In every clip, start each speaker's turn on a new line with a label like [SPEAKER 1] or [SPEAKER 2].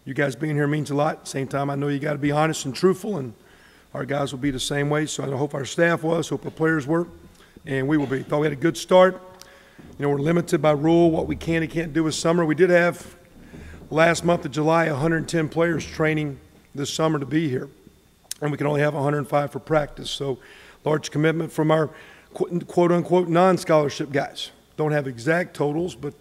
[SPEAKER 1] you guys being here means a lot. At the same time, I know you got to be honest and truthful, and our guys will be the same way. So I hope our staff was, hope our players were, and we will be. Thought we had a good start. You know, we're limited by rule, what we can and can't do this summer. We did have, last month of July, 110 players training this summer to be here, and we can only have 105 for practice. So large commitment from our quote-unquote non-scholarship guys. Don't have exact totals, but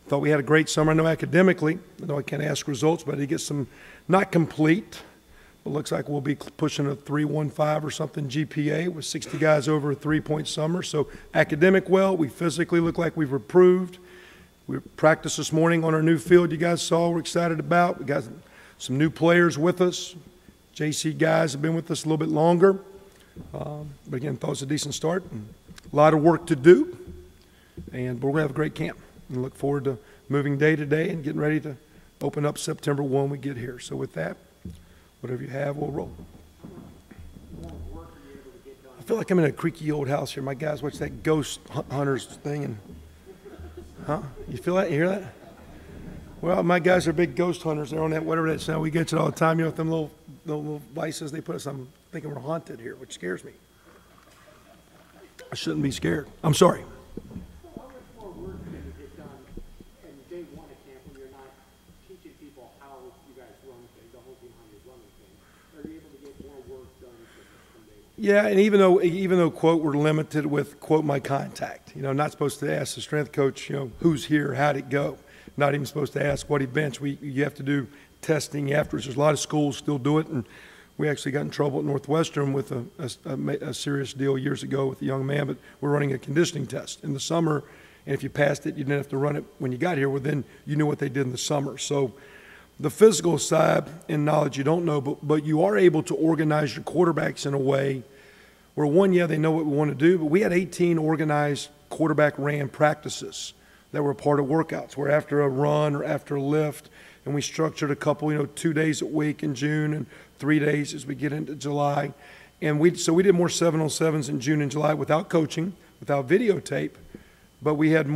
[SPEAKER 1] thought we had a great summer. I know academically, I know I can't ask results, but I did get some, not complete, but looks like we'll be pushing a 3.15 or something GPA with 60 guys over a 3-point summer. So academic well, we physically look like we've improved. We practiced this morning on our new field you guys saw we're excited about. We got some new players with us. JC guys have been with us a little bit longer. But again, thought it was a decent start. A lot of work to do, and we're going to have a great camp. And look forward to moving day to day and getting ready to open up September 1 when we get here. So with that, whatever you have, we'll roll. I feel like I'm in a creaky old house here. My guys watch that Ghost Hunters thing, and you feel that? You hear that? Well, my guys are big ghost hunters. They're on that whatever that sound. We get it all the time. You know, with them little vices they put us. I'm thinking we're haunted here, which scares me. I shouldn't be scared. I'm sorry. Yeah, and even though quote we're limited with quote my contact, you know, not supposed to ask the strength coach, you know, who's here, how'd it go. Not even supposed to ask what he benched. You have to do testing afterwards. There's a lot of schools still do it, and we actually got in trouble at Northwestern with a serious deal years ago with a young man. But we're running a conditioning test in the summer, and if you passed it, you didn't have to run it when you got here. Well, then you knew what they did in the summer. So the physical side and knowledge you don't know, but you are able to organize your quarterbacks in a way where one, yeah, they know what we want to do, but we had 18 organized quarterback ran practices that were part of workouts, where after a run or after a lift, and we structured a couple, you know, 2 days a week in June and 3 days as we get into July. And so we did more 7-on-7s in June and July without coaching, without videotape, but we had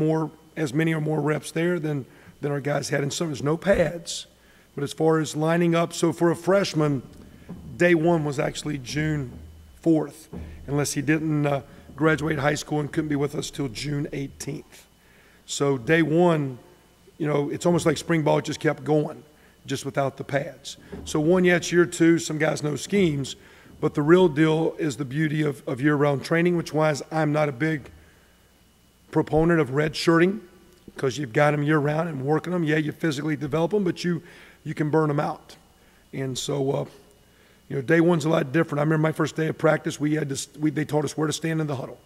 [SPEAKER 1] as many or more reps there than our guys had. And so there's no pads. But as far as lining up, so for a freshman, day one was actually June 4th, unless he didn't graduate high school and couldn't be with us till June 18th. So day one, you know, it's almost like spring ball just kept going, just without the pads. So one, yeah, it's year two. Some guys know schemes, but the real deal is the beauty of year-round training, which wise I'm not a big proponent of redshirting, because you've got them year-round and working them. Yeah, you physically develop them, but you can burn them out. And so, you know, day one's a lot different. I remember my first day of practice, they taught us where to stand in the huddle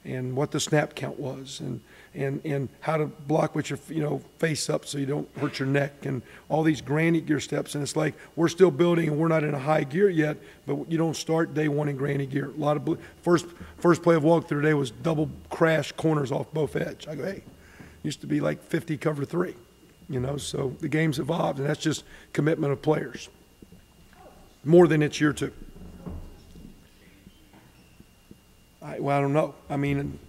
[SPEAKER 1] and what the snap count was and how to block with your, you know, face up so you don't hurt your neck and all these granny gear steps. And it's like we're still building and we're not in a high gear yet, but you don't start day one in granny gear. A lot of first play of walkthrough today was double crash corners off both edge. I go, hey, used to be like 50 cover 3, you know, so the game's evolved, and that's just commitment of players more than it's year two. I don't know. I mean,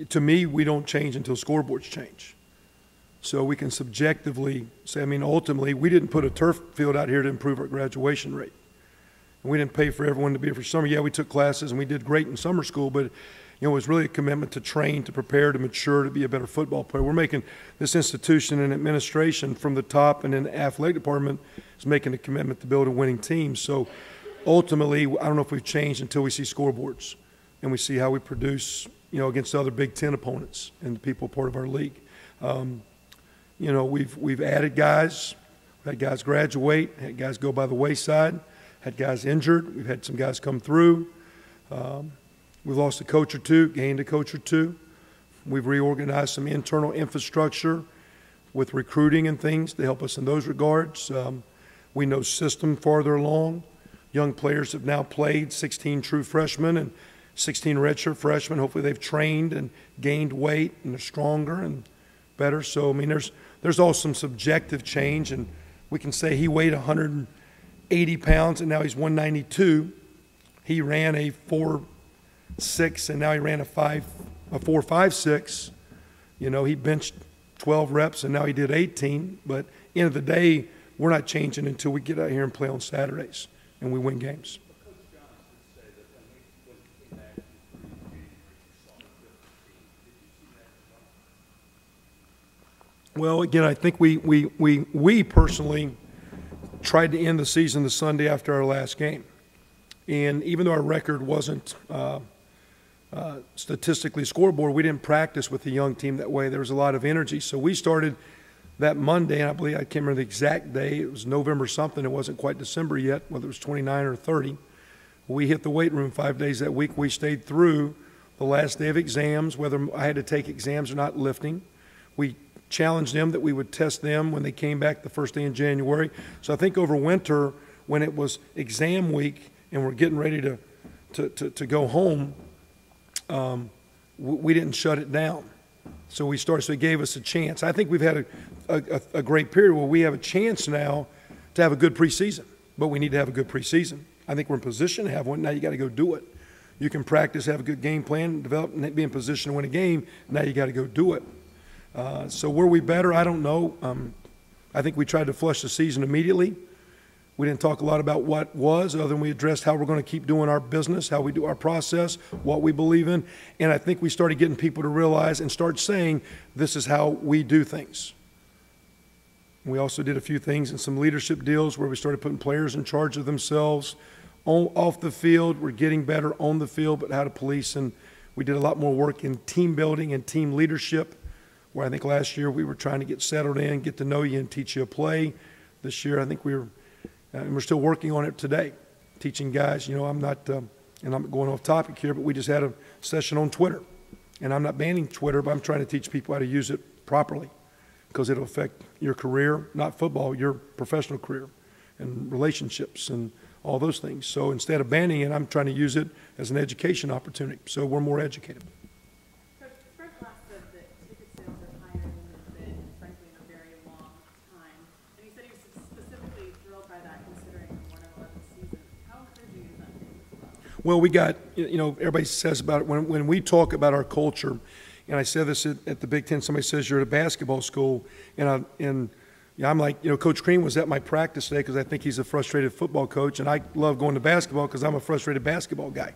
[SPEAKER 1] to me, we don't change until scoreboards change. So we can subjectively say, I mean, ultimately, we didn't put a turf field out here to improve our graduation rate. And we didn't pay for everyone to be here for summer. Yeah, we took classes and we did great in summer school, but you know, it was really a commitment to train, to prepare, to mature, to be a better football player. We're making this institution and administration from the top, and then the athletic department is making a commitment to build a winning team. So ultimately, I don't know if we've changed until we see scoreboards and we see how we produce, you know, against other Big Ten opponents and the people part of our league. You know, we've added guys. We've had guys graduate, had guys go by the wayside, had guys injured. We've had some guys come through. We've lost a coach or two, gained a coach or two. We've reorganized some internal infrastructure with recruiting and things to help us in those regards. We know system farther along. Young players have now played, 16 true freshmen and 16 redshirt freshmen. Hopefully they've trained and gained weight and are stronger and better. So, I mean, there's also some subjective change, and we can say he weighed 180 pounds and now he's 192. He ran a 4.6 and now he ran a 4.56. You know, he benched 12 reps, and now he did 18. But end of the day, we're not changing until we get out here and play on Saturdays and we win games. Well, again, I think we personally tried to end the season the Sunday after our last game. And even though our record wasn't statistically scoreboard, we didn't practice with the young team that way. There was a lot of energy. So we started that Monday, and I believe, I can't remember the exact day. It was November something. It wasn't quite December yet, whether it was 29 or 30. We hit the weight room 5 days that week. We stayed through the last day of exams, whether I had to take exams or not lifting. We challenged them that we would test them when they came back the first day in January. So I think over winter, when it was exam week and we're getting ready to go home, we didn't shut it down. So we started, so it gave us a chance. I think we've had a great period where we have a chance now to have a good preseason, but we need to have a good preseason. I think we're in position to have one. Now you got to go do it. You can practice, have a good game plan, develop, and be in position to win a game. Now you got to go do it. So were we better? I don't know. I think we tried to flush the season immediately. We didn't talk a lot about what was, other than we addressed how we're going to keep doing our business, how we do our process, what we believe in. And I think we started getting people to realize and start saying, this is how we do things. We also did a few things in some leadership deals where we started putting players in charge of themselves off the field. We're getting better on the field, but how to police. And we did a lot more work in team building and team leadership, where I think last year we were trying to get settled in, get to know you, and teach you a play. This year I think and we're still working on it today, teaching guys. You know, I'm not, and I'm going off topic here, but we just had a session on Twitter. And I'm not banning Twitter, but I'm trying to teach people how to use it properly, because it'll affect your career, not football, your professional career and relationships and all those things. So instead of banning it, I'm trying to use it as an education opportunity, so we're more educated.
[SPEAKER 2] Fred Glass said that ticket sales are higher than they've been, frankly, in a very long time. And he said he was specifically thrilled by that, considering the 1-11 season. How encouraging is that as well?
[SPEAKER 1] Well, we got, you know, everybody says about it, when we talk about our culture, and I said this at the Big Ten, somebody says you're at a basketball school, and I'm like, you know, Coach Crean was at my practice today because I think he's a frustrated football coach, and I love going to basketball because I'm a frustrated basketball guy.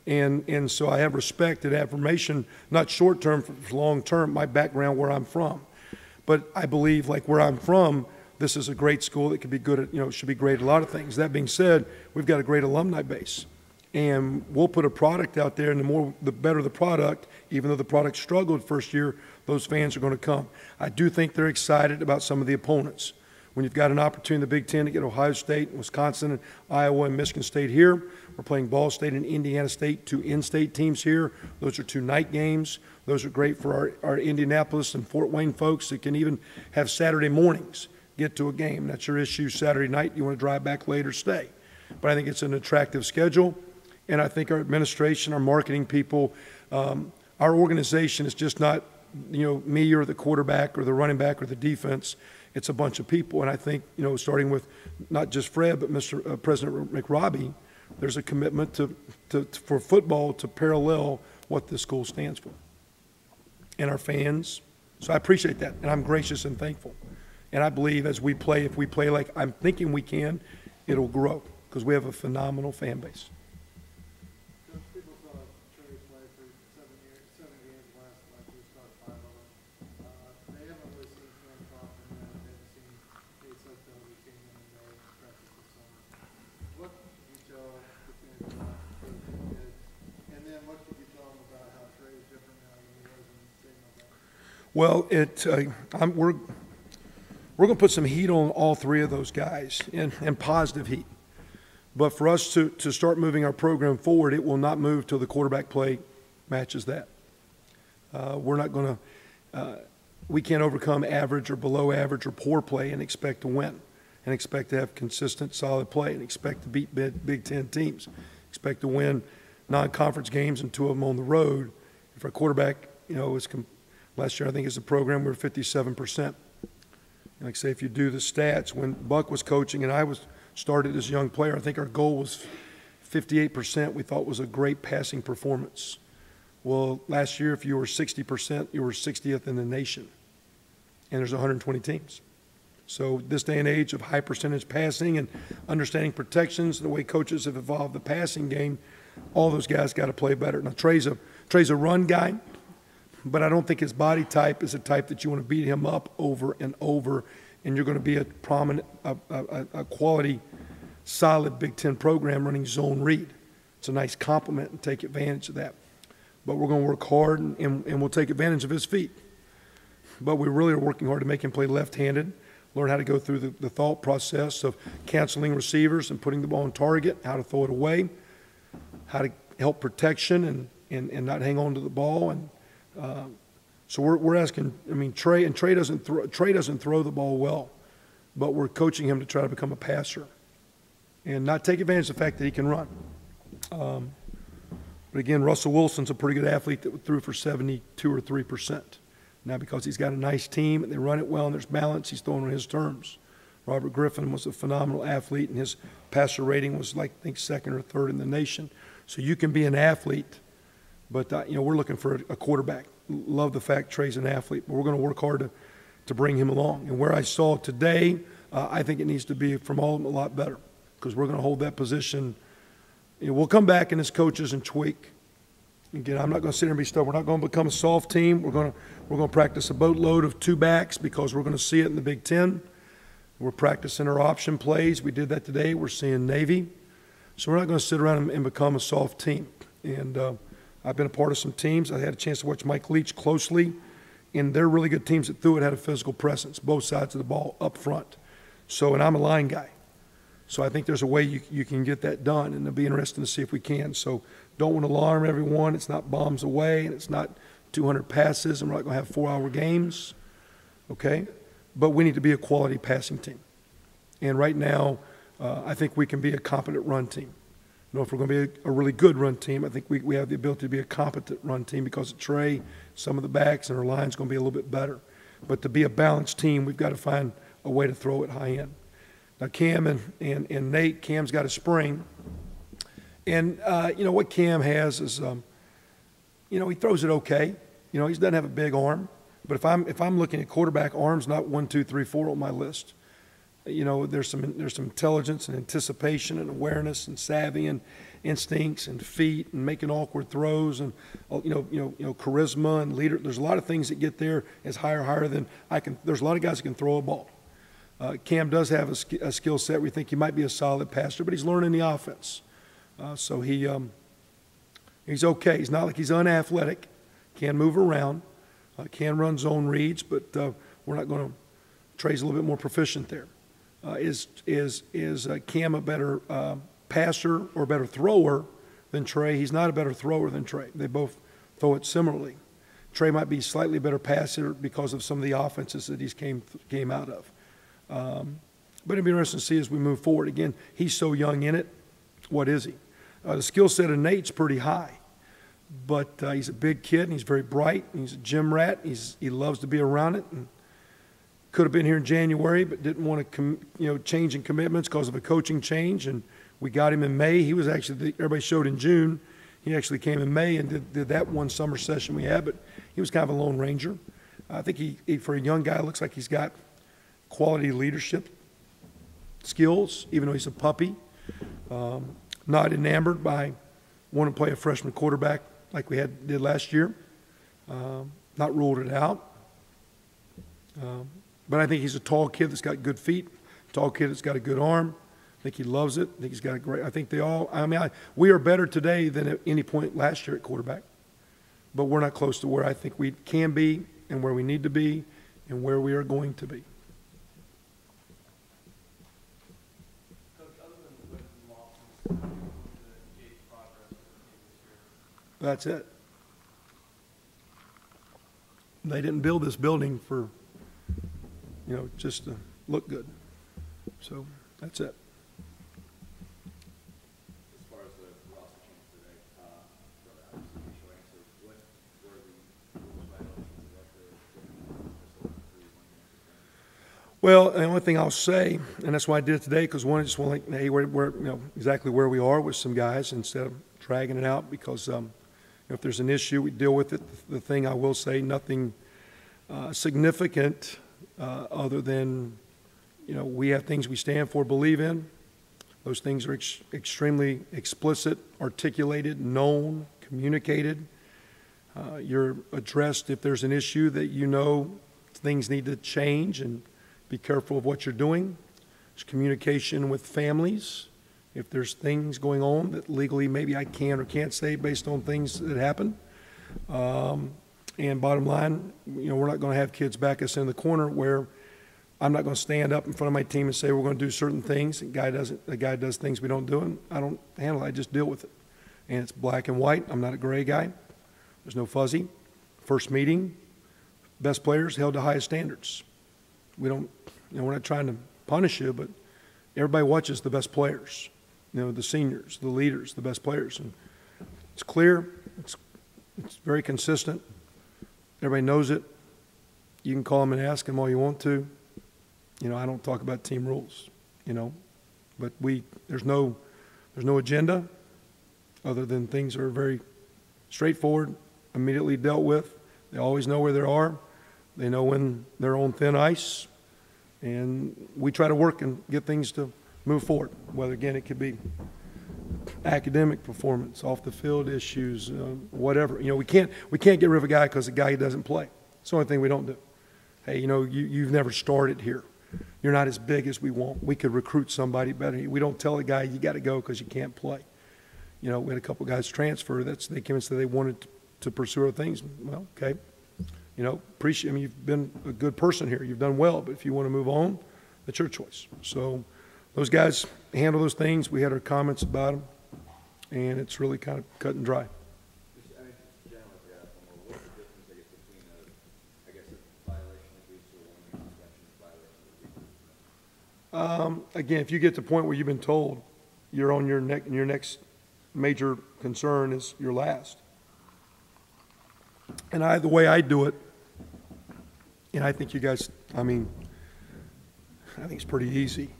[SPEAKER 1] And so I have respect and admiration, not short term, for long term, my background, where I'm from. But I believe, like, where I'm from, this is a great school that could be good at, you know, should be great at a lot of things. That being said, we've got a great alumni base. And we'll put a product out there, and the better the product, even though the product struggled first year, those fans are going to come. I do think they're excited about some of the opponents. When you've got an opportunity in the Big Ten to get Ohio State, Wisconsin, and Iowa, and Michigan State here, we're playing Ball State and Indiana State, two in-state teams here. Those are two night games. Those are great for our Indianapolis and Fort Wayne folks that can even have Saturday mornings get to a game. That's your issue Saturday night. You want to drive back later, stay. But I think it's an attractive schedule. And I think our administration, our marketing people, our organization is just not, you know, me or the quarterback or the running back or the defense. It's a bunch of people. And I think, you know, starting with not just Fred, but Mr. President McRobbie, there's a commitment for football to parallel what this school stands for. And our fans. So I appreciate that. And I'm gracious and thankful. And I believe as we play, if we play like I'm thinking we can, it'll grow because we have a phenomenal fan base. Well, we're going to put some heat on all three of those guys, and positive heat. But for us to start moving our program forward, it will not move till the quarterback play matches that. We're not going to we can't overcome average or below average or poor play and expect to win, and expect to have consistent, solid play, and expect to beat Big Ten teams, expect to win non-conference games and 2 of them on the road. If our quarterback, you know, last year, I think as a program, we were 57%. Like I say, if you do the stats, when Buck was coaching and I started as a young player, I think our goal was 58%. We thought was a great passing performance. Well, last year, if you were 60%, you were 60th in the nation. and there's 120 teams. So this day and age of high percentage passing and understanding protections and the way coaches have evolved the passing game, all those guys got to play better. Now, Trey's a run guy, but I don't think his body type is a type that you want to beat him up over and over, and you're going to be a prominent, a quality, solid Big Ten program running zone read. It's a nice compliment and take advantage of that. But we're going to work hard, and we'll take advantage of his feet. But we really are working hard to make him play left-handed, learn how to go through the thought process of canceling receivers and putting the ball on target, how to throw it away, how to help protection and not hang on to the ball. And so we're asking, I mean, Trey doesn't throw the ball well, but we're coaching him to try to become a passer and not take advantage of the fact that he can run. But again, Russell Wilson's a pretty good athlete that threw for 72 or 3%. Now, because he's got a nice team and they run it well and there's balance, he's throwing on his terms. Robert Griffin was a phenomenal athlete, and his passer rating was, like, I think, second or third in the nation. So you can be an athlete, but we're looking for a quarterback. Love the fact Trey's an athlete, but we're going to work hard to bring him along. And where I saw today, I think it needs to be from all of them a lot better, because we're going to hold that position. We'll come back in as coaches and tweak. Again, I'm not going to sit here and be stubborn. We're not going to become a soft team. We're going to practice a boatload of two backs because we're going to see it in the Big Ten. We're practicing our option plays. We did that today. We're seeing Navy. So we're not going to sit around and become a soft team. And I've been a part of some teams. I had a chance to watch Mike Leach closely, and they're really good teams that threw it, had a physical presence, both sides of the ball up front. So, and I'm a line guy. So I think there's a way you can get that done, and it'll be interesting to see if we can. So don't want to alarm everyone. It's not bombs away, and it's not 200 passes, and we're not going to have 4-hour games, okay? But we need to be a quality passing team. And right now, I think we can be a competent run team. If we're going to be a really good run team, I think we have the ability to be a competent run team because of Trey, some of the backs, and our line's going to be a little bit better. But to be a balanced team, we've got to find a way to throw it high end. Now, Cam and Nate, Cam's got a spring. And, what Cam has is, he throws it okay. He doesn't have a big arm. But if I'm looking at quarterback arms, not 1, 2, 3, 4 on my list. There's some intelligence and anticipation and awareness and savvy and instincts and feet and making awkward throws and charisma and leader. There's a lot of things that get there as higher than I can. There's a lot of guys that can throw a ball. Cam does have a skill set. We think he might be a solid passer, but he's learning the offense. So he's okay. He's not like he's unathletic. Can move around. Can run zone reads, but we're not going to. Trey's a little bit more proficient there. Is Cam a better passer or a better thrower than Trey? He's not a better thrower than Trey. They both throw it similarly. Trey might be slightly better passer because of some of the offenses that he's came out of. But it'll be interesting to see as we move forward. Again, he's so young in it. What is he? The skill set of Nate's pretty high, but he's a big kid and he's very bright. And he's a gym rat. He loves to be around it. And could have been here in January, but didn't want to change in commitments because of a coaching change. And we got him in May. He was actually everybody showed in June. He actually came in May and did that one summer session we had. But he was kind of a lone ranger. I think he for a young guy looks like he's got quality leadership skills, even though he's a puppy. Not enamored by wanting to play a freshman quarterback like we did last year. Not ruled it out. But I think he's a tall kid that's got good feet, tall kid that's got a good arm. I think he loves it. I think he's got a great – I think they all – we are better today than at any point last year at quarterback. But we're not close to where I think we can be and where we need to be and where we are going to be. That's it. They didn't build this building for, just to look good. So that's it.
[SPEAKER 3] As far as the roster change today, obviously initial answer, what were the violations of that?
[SPEAKER 1] Well, the only thing I'll say, and that's why I did it today, because one, I just want to, hey, we're exactly where we are with some guys instead of dragging it out, because if there's an issue, we deal with it. The thing I will say, nothing significant other than, you know, we have things we stand for, believe in. Those things are extremely explicit, articulated, known, communicated. You're addressed if there's an issue that you know things need to change, and be careful of what you're doing. There's communication with families. If there's things going on that legally maybe I can or can't say based on things that happen. And bottom line, you know, we're not going to have kids back us in the corner where I'm not going to stand up in front of my team and say we're going to do certain things. The guy does things we don't do, and I don't handle it. I just deal with it. And it's black and white. I'm not a gray guy. There's no fuzzy. First meeting, best players held to highest standards. We don't, you know, we're not trying to punish you, but everybody watches the best players. You know, the seniors, the leaders, the best players. And it's clear. It's very consistent. Everybody knows it. You can call them and ask them all you want to. You know, I don't talk about team rules, you know, but there's no agenda other than things are very straightforward, immediately dealt with. They always know where they are. They know when they're on thin ice, and we try to work and get things to move forward, whether, again, it could be academic performance, off the field issues, whatever. You know, we can't get rid of a guy because the guy doesn't play. It's the only thing we don't do. Hey, you know, you've never started here. You're not as big as we want. We could recruit somebody better. We don't tell a guy you got to go because you can't play. You know, we had a couple guys transfer. They came and said they wanted to pursue other things. Well, okay. You know, appreciate. I mean, you've been a good person here. You've done well. But if you want to move on, that's your choice. So those guys handle those things. We had our comments about them, and it's really kind of cut and dry. Again, if you get to the point where you've been told you're on your next major concern is your last. And the way I do it, and I think you guys, I think it's pretty easy.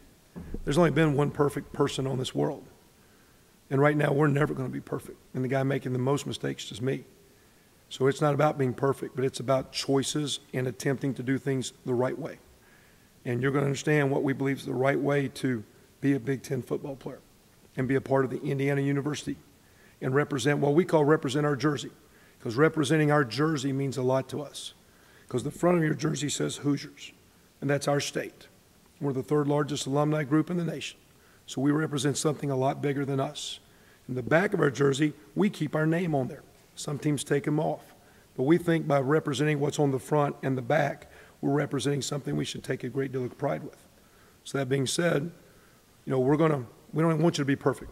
[SPEAKER 1] There's only been one perfect person on this world. And right now, we're never going to be perfect. And the guy making the most mistakes is me. So it's not about being perfect, but it's about choices and attempting to do things the right way. And you're going to understand what we believe is the right way to be a Big Ten football player and be a part of the Indiana University and represent what we call represent our jersey. Because representing our jersey means a lot to us. Because the front of your jersey says Hoosiers, and that's our state. We're the third largest alumni group in the nation. So we represent something a lot bigger than us. In the back of our jersey, we keep our name on there. Some teams take them off. But we think by representing what's on the front and the back, we're representing something we should take a great deal of pride with. So that being said, you know, we don't want you to be perfect.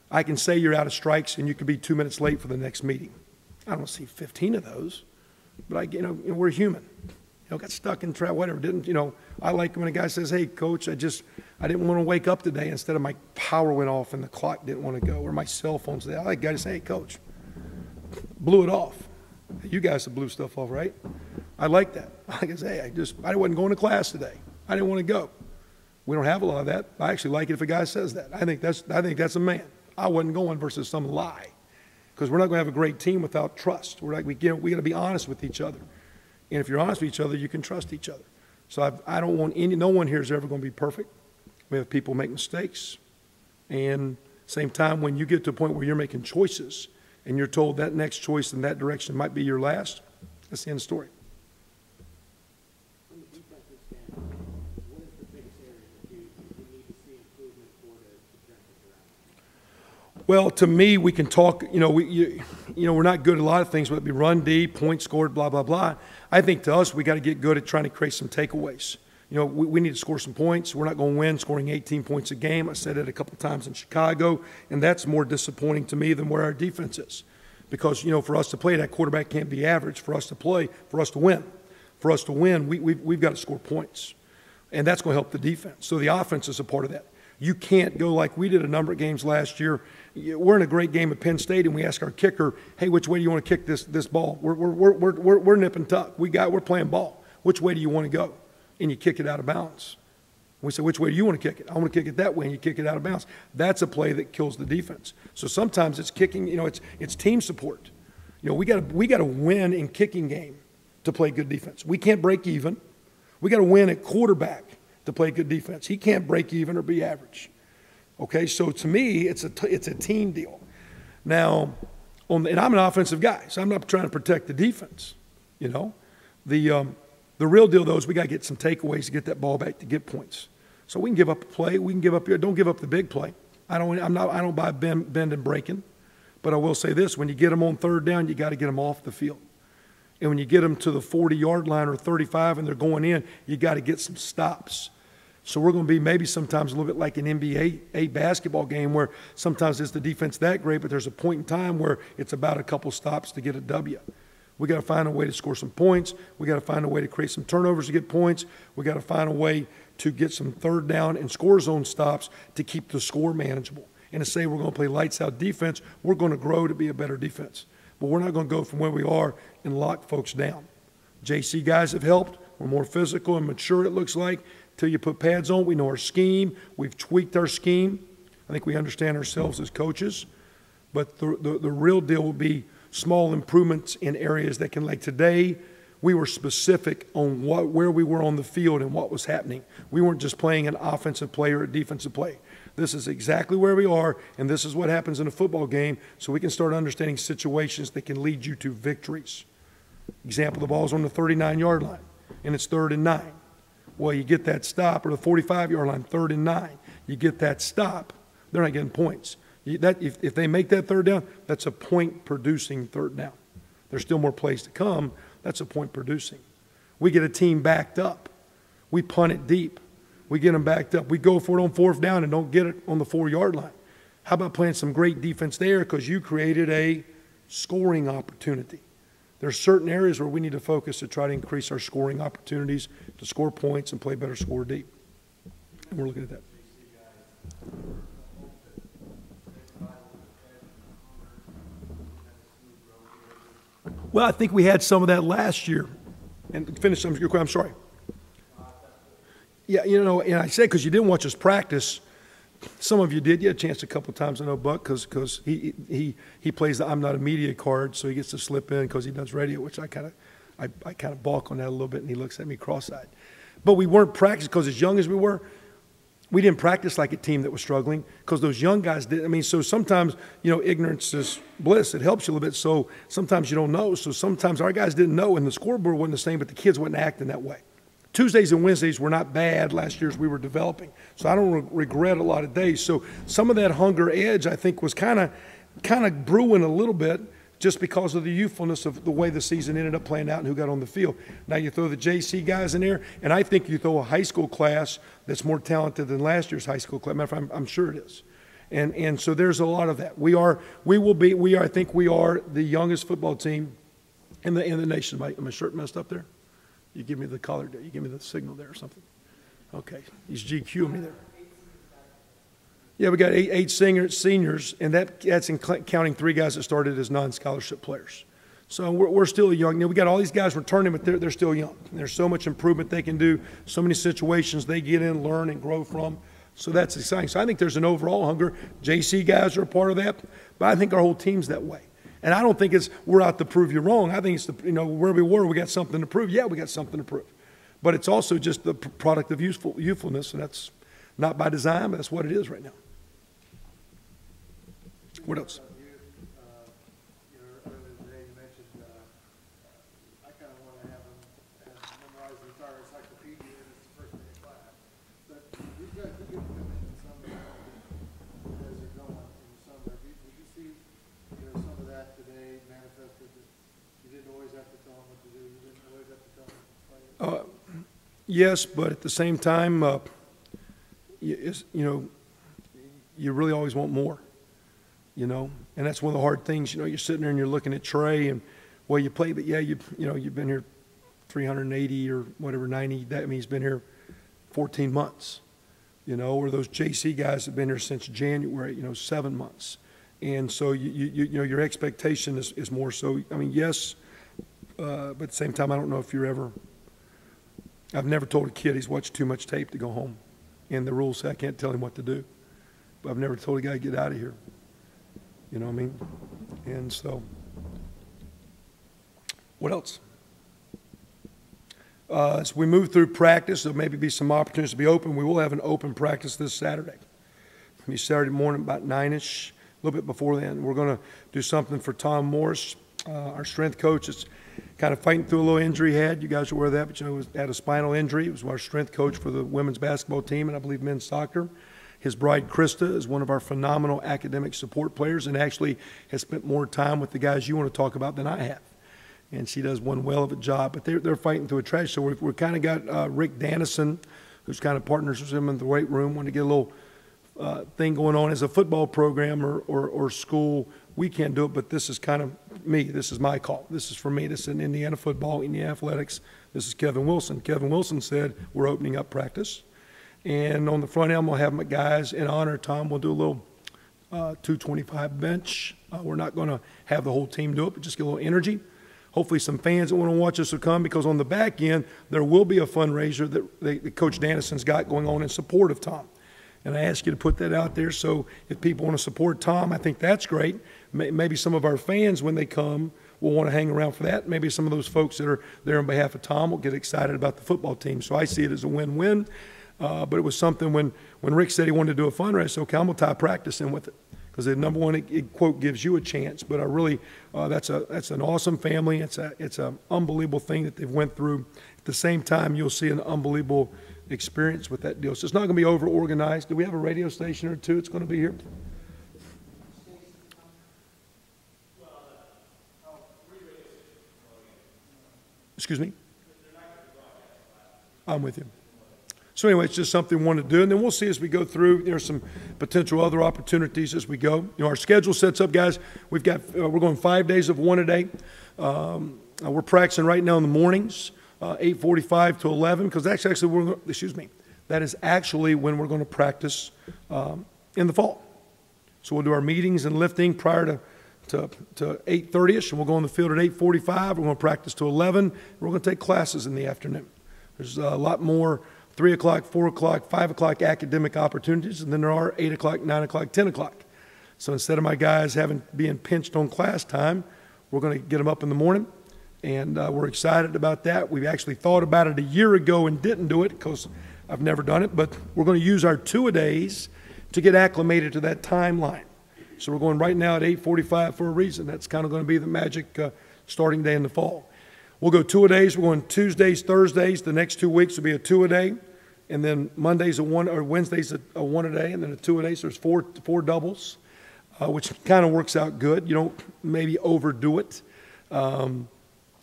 [SPEAKER 1] I can say you're out of strikes and you could be 2 minutes late for the next meeting. I don't see 15 of those, but we're human. You know, got stuck in traffic, whatever. I like when a guy says, "Hey, coach, I didn't want to wake up today." Instead of my power went off and the clock didn't want to go, or my cell phone said, I like a guy to say, "Hey, coach, blew it off." You guys have blew stuff off, right? I like that. I can say, I wasn't going to class today. I didn't want to go. We don't have a lot of that. I actually like it if a guy says that. I think that's a man. I wasn't going versus some lie. Because we're not going to have a great team without trust. We got to be honest with each other. And if you're honest with each other, you can trust each other. So I don't want no one here is ever going to be perfect. We have people make mistakes. And same time, when you get to a point where you're making choices and you're told that next choice in that direction might be your last, that's the end of the story.
[SPEAKER 4] From the defensive standpoint, what is the biggest area that you need to see improvement for to turn this around?
[SPEAKER 1] Well, to me, we can talk, we're not good at a lot of things, whether it be run D, points scored, blah, blah, blah. I think to us, we got to get good at trying to create some takeaways. We need to score some points. We're not going to win scoring 18 points a game. I said it a couple times in Chicago, and that's more disappointing to me than where our defense is. Because, for us to play, that quarterback can't be average. For us to play, for us to win, we've got to score points. And that's going to help the defense. So the offense is a part of that. You can't go like we did a number of games last year. We're in a great game at Penn State, and we ask our kicker, "Hey, which way do you want to kick this ball?" We're nip and tuck. We're playing ball. Which way do you want to go? And you kick it out of bounds. We say, "Which way do you want to kick it?" "I want to kick it that way," and you kick it out of bounds. That's a play that kills the defense. So sometimes it's kicking. It's team support. We got to win in kicking game to play good defense. We can't break even. We got to win at quarterback to play good defense. He can't break even or be average. Okay, so to me, it's a team deal. Now, and I'm an offensive guy, so I'm not trying to protect the defense. You know, the real deal though is we got to get some takeaways to get that ball back to get points. So we can give up a play. We can give up. Don't give up the big play. I don't buy bend and breaking. But I will say this: when you get them on third down, you got to get them off the field. And when you get them to the 40-yard line or 35 and they're going in, you got to get some stops. So we're going to be maybe sometimes a little bit like an NBA basketball game where sometimes it's the defense that great, but there's a point in time where it's about a couple stops to get a W. We got to find a way to score some points. We got to find a way to create some turnovers to get points. We got to find a way to get some third down and score zone stops to keep the score manageable. And to say we're going to play lights out defense, we're going to grow to be a better defense. But we're not going to go from where we are and lock folks down. JC guys have helped. We're more physical and mature, it looks like. Till you put pads on, we know our scheme. We've tweaked our scheme. I think we understand ourselves as coaches. But the real deal will be small improvements in areas that can, like today, we were specific on where we were on the field and what was happening. We weren't just playing an offensive play or a defensive play. This is exactly where we are, and this is what happens in a football game, so we can start understanding situations that can lead you to victories. Example, the ball's on the 39-yard line, and it's 3rd and 9. Well, you get that stop, or the 45-yard line, 3rd and 9. You get that stop, they're not getting points. If they make that third down, that's a point-producing third down. There's still more plays to come. That's a point-producing. We get a team backed up. We punt it deep. We get them backed up. We go for it on 4th down and don't get it on the 4-yard line. How about playing some great defense there because you created a scoring opportunity? There's certain areas where we need to focus to try to increase our scoring opportunities, to score points and play better score deep. And we're looking at that. Well, I think we had some of that last year. And finish your question, I'm sorry. Yeah, you know, and I said because you didn't watch us practice. Some of you did. You had a chance a couple of times, I know, Buck, because he plays the I'm not a media card, so he gets to slip in because he does radio, which I kind of balk on that a little bit, and he looks at me cross-eyed. But we weren't practicing because as young as we were, we didn't practice like a team that was struggling because those young guys did. I mean, so sometimes, you know, ignorance is bliss. It helps you a little bit. So sometimes you don't know. So sometimes our guys didn't know, and the scoreboard wasn't the same, but the kids wasn't acting that way. Tuesdays and Wednesdays were not bad last year as we were developing. So I don't regret a lot of days. So some of that hunger edge, I think, was kind of brewing a little bit just because of the youthfulness of the way the season ended up playing out and who got on the field. Now you throw the JC guys in there, and I think you throw a high school class that's more talented than last year's high school class. Matter of fact, I'm sure it is. And so there's a lot of that. I think we are the youngest football team in the nation. Am my shirt messed up there? You give me the color there. You give me the signal there or something. Okay. He's GQing me there. Yeah, we got eight seniors, and that's counting 3 guys that started as non-scholarship players. So we're still young. You know, we got all these guys returning, but they're still young. And there's so much improvement they can do, so many situations they get in, learn, and grow from. So that's exciting. So I think there's an overall hunger. JC guys are a part of that, but I think our whole team's that way. And I don't think we're out to prove you wrong. I think it's where we were, we got something to prove. Yeah, we got something to prove. But it's also just the product of youthfulness, and that's not by design, but that's what it is right now. What else?
[SPEAKER 4] Earlier today you mentioned I kind of want to have them memorize the entire encyclopedia in its first day of class. But these guys do get commitment in some of as they're going in some of did you see some of that today manifested that you didn't always have to tell them what to do, you didn't always have to tell them what to play?
[SPEAKER 1] Yes, but at the same time, you really always want more. And that's one of the hard things. You're sitting there and you're looking at Trey, and well, you play, but yeah, you've been here 380 or whatever 90. That means he's been here 14 months. Or those JC guys have been here since January. 7 months, and so your expectation is more. So I mean, yes, but at the same time, I don't know if you're ever. I've never told a kid he's watched too much tape to go home, and the rules say I can't tell him what to do. But I've never told a guy to get out of here. You know what I mean? And so, what else? as we move through practice, there'll maybe be some opportunities to be open. We will have an open practice this Saturday. It'll be Saturday morning about 9-ish, a little bit before then. We're going to do something for Tom Morris, our strength coach. It's kind of fighting through a little injury he had. You guys are aware of that, but he had a spinal injury. He was our strength coach for the women's basketball team and I believe men's soccer. His bride, Krista, is one of our phenomenal academic support players and actually has spent more time with the guys you want to talk about than I have. And she does one well of a job, but they're fighting through a trash. So we've kind of got Rick Dannison, who's kind of partners with him in the weight room, want to get a little thing going on as a football program or school. We can't do it, but this is kind of me. This is my call. This is for me. This is in Indiana football, Indiana athletics. This is Kevin Wilson. Kevin Wilson said we're opening up practice. And on the front end, I'm going to have my guys in honor. Tom will do a little 225 bench. We're not going to have the whole team do it, but just get a little energy. Hopefully some fans that want to watch us will come because on the back end, there will be a fundraiser that Coach Dannison's got going on in support of Tom. And I ask you to put that out there. So if people want to support Tom, I think that's great. Maybe some of our fans, when they come, will want to hang around for that. Maybe some of those folks that are there on behalf of Tom will get excited about the football team. So I see it as a win-win. But it was something when Rick said he wanted to do a fundraiser, so okay, I'm going to tie practice in with it. Because the number one, it, quote, gives you a chance. But I really, that's an awesome family. It's an unbelievable thing that they've went through. At the same time, you'll see an unbelievable experience with that deal. So it's not going to be over-organized. Do we have a radio station or two? It's going to be here. Excuse me? I'm with you. So anyway, it's just something we want to do, and then we'll see as we go through. There's some potential other opportunities as we go. You know, our schedule sets up, guys. We've got we're going 5 days of one a day. We're practicing right now in the mornings, 8:45 to 11, because that's actually that is actually when we're going to practice in the fall. So we'll do our meetings and lifting prior to 8:30ish, and we'll go on the field at 8:45. We're going to practice to 11. We're going to take classes in the afternoon. There's a lot more 3 o'clock, 4 o'clock, 5 o'clock academic opportunities, and then there are 8 o'clock, 9 o'clock, 10 o'clock. So instead of my guys being pinched on class time, we're going to get them up in the morning, and we're excited about that. We've actually thought about it a year ago and didn't do it because I've never done it, but we're going to use our two-a-days to get acclimated to that timeline. So we're going right now at 8:45 for a reason. That's kind of going to be the magic starting day in the fall. We'll go two-a-days. We're going Tuesdays, Thursdays. The next 2 weeks will be a two-a-day. And then Mondays Wednesdays a one-a-day, and then a two-a-day. So there's four doubles, which kind of works out good. You don't maybe overdo it. On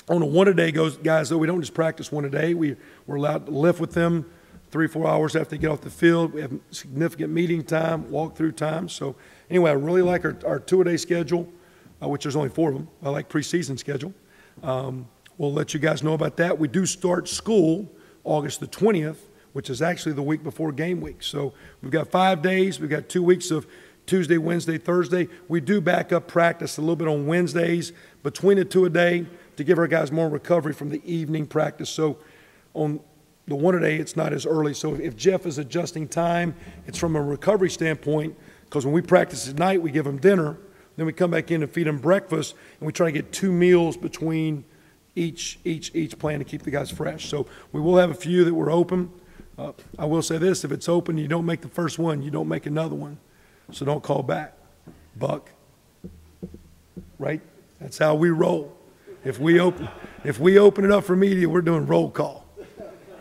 [SPEAKER 1] a one-a-day, guys, though, we don't just practice one a day. We're allowed to lift with them 3-4 hours after they get off the field. We have significant meeting time, walk-through time. So anyway, I really like our two-a-day schedule, which there's only 4 of them. I like preseason schedule. We'll let you guys know about that. We do start school August the 20th, which is actually the week before game week. So we've got 5 days. We've got 2 weeks of Tuesday, Wednesday, Thursday. We do back up practice a little bit on Wednesdays between the two-a-day to give our guys more recovery from the evening practice. So on the one-a-day, it's not as early. So if Jeff is adjusting time, it's from a recovery standpoint, because when we practice at night, we give them dinner. Then we come back in and feed them breakfast, and we try to get 2 meals between each plan to keep the guys fresh. So we will have a few that were open. I will say this, if it's open, you don't make the first one, you don't make another one. So don't call back. Buck. Right? That's how we roll. If we open it up for media, we're doing roll call.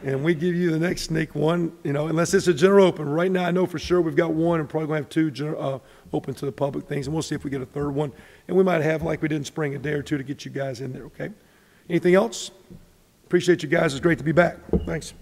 [SPEAKER 1] And we give you the next sneak one, unless it's a general open. Right now I know for sure we've got one and probably going to have 2 open to the public things. And we'll see if we get a third one. And we might have, like we did in spring, a day or 2 to get you guys in there, okay? Anything else? Appreciate you guys. It's great to be back. Thanks.